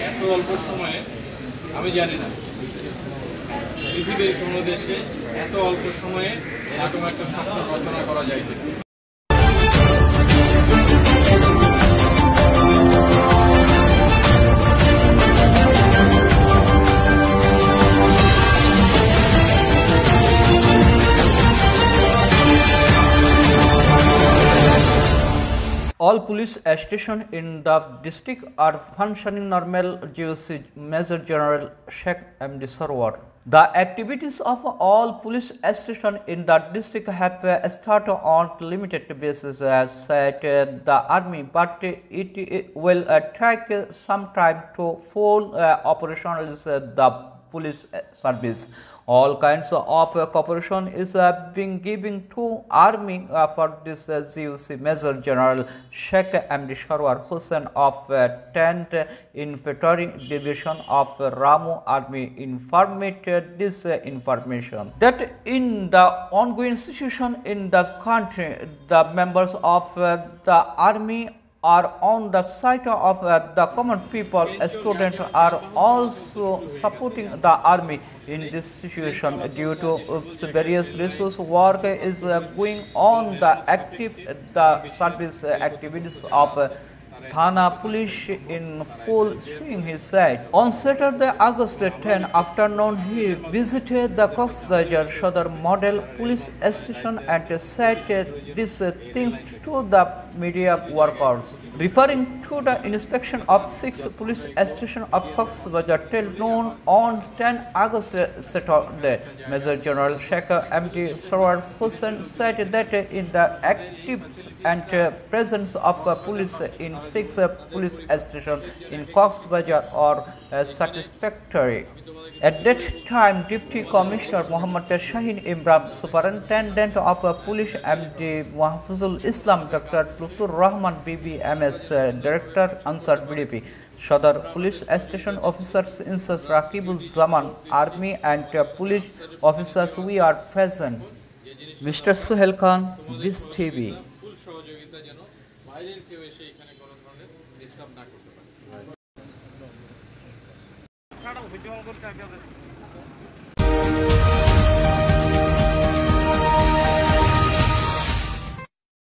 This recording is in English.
এত অল্প সময়ে আমি জানি না পৃথিবীর কোনো দেশে এত অল্প সময়ে এরকম একটা স্বপ্ন রচনা করা যায় কিনা। All police stations in the district are functioning normal GOC Major General Sheikh MD Sarwar. The activities of all police stations in the district have started on limited basis as said the army, but it will take some time to full operationalize the police service. All kinds of cooperation is being given to army for this GOC Major General Sheikh MD Sarwar Hussain of 10th Infantry Division of Ramu Army informed this information that in the ongoing situation in the country, the members of the army are on the side of the common people. Students are also supporting the army in this situation due to various resource work is going on the service activities of Thana police in full swing, he said. On Saturday, August 10 afternoon, he visited the Coxbazar Shodar Model Police Station and said these things to the media workers. Referring to the inspection of 6 police stations of Coxbazar till noon on 10 August Saturday, Major General Sheikh MD Sarwar Hussain said that in the active and presence of police in 6 police stations in Coxbazar are satisfactory. At that time, Deputy Commissioner Muhammad Shaheen Imran, Superintendent of Police MD Mahfuzul Islam, Dr. Lutur Rahman BBMS, Director Ansar BDP, Shodar Police Station Officers Incharge Rakibuz Zaman, Army and Police Officers we are present. Mr. Suhail Khan, This TV. ফুল সহযোগিতা যেন বাইরের কেউ এসে এখানে কোনো ধরনের disturb না করতে পারে।